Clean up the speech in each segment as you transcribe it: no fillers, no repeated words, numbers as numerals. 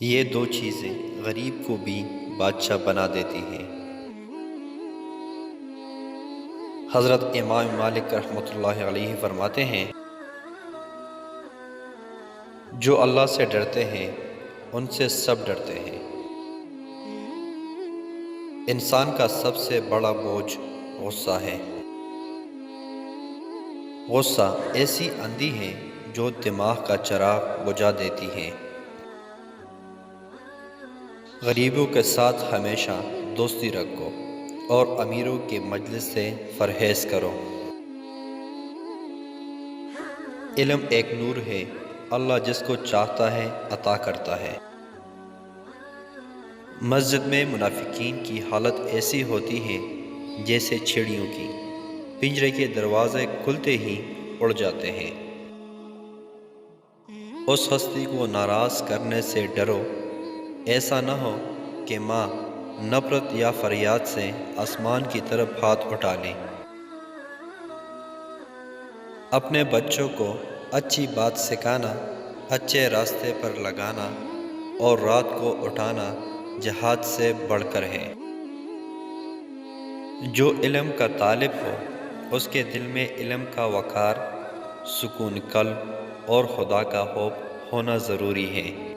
یہ دو چیزیں غریب کو بھی بادشاہ بنا دیتی ہیں۔ حضرت امام مالک رحمۃ اللہ علیہ فرماتے ہیں، جو اللہ سے ڈرتے ہیں ان سے سب ڈرتے ہیں۔ انسان کا سب سے بڑا بوجھ غصہ ہے۔ غصہ ایسی اندھی ہے جو دماغ کا چراغ بجھا دیتی ہے۔ غریبوں کے ساتھ ہمیشہ دوستی رکھو اور امیروں کے مجلس سے پرہیز کرو۔ علم ایک نور ہے، اللہ جس کو چاہتا ہے عطا کرتا ہے۔ مسجد میں منافقین کی حالت ایسی ہوتی ہے جیسے چڑیوں کی، پنجرے کے دروازے کھلتے ہی اڑ جاتے ہیں۔ اس ہستی کو ناراض کرنے سے ڈرو، ایسا نہ ہو کہ ماں نفرت یا فریاد سے آسمان کی طرف ہاتھ اٹھا لیں۔ اپنے بچوں کو اچھی بات سکھانا، اچھے راستے پر لگانا اور رات کو اٹھانا جہاد سے بڑھ کر ہے۔ جو علم کا طالب ہو اس کے دل میں علم کا وقار، سکون قلب اور خدا کا خوف ہونا ضروری ہے۔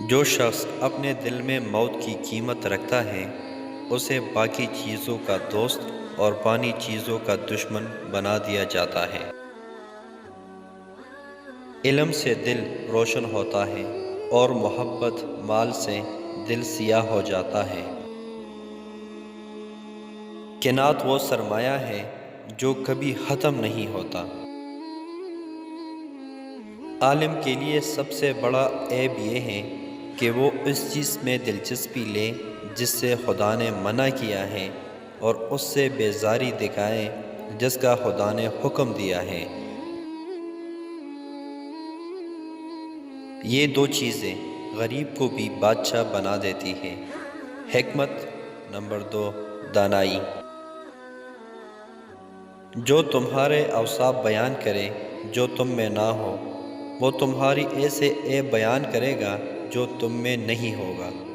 جو شخص اپنے دل میں موت کی قیمت رکھتا ہے اسے باقی چیزوں کا دوست اور پانی چیزوں کا دشمن بنا دیا جاتا ہے۔ علم سے دل روشن ہوتا ہے اور محبت مال سے دل سیاہ ہو جاتا ہے۔ قناعت وہ سرمایہ ہے جو کبھی ختم نہیں ہوتا۔ عالم کے لیے سب سے بڑا عیب یہ ہے کہ وہ اس چیز میں دلچسپی لے جس سے خدا نے منع کیا ہے اور اس سے بیزاری دکھائے جس کا خدا نے حکم دیا ہے۔ یہ دو چیزیں غریب کو بھی بادشاہ بنا دیتی ہیں۔ حکمت نمبر 2، دانائی۔ جو تمہارے اوصاف بیان کرے جو تم میں نہ ہو، وہ تمہاری ایسے عیب بیان کرے گا جو تم میں نہیں ہوگا۔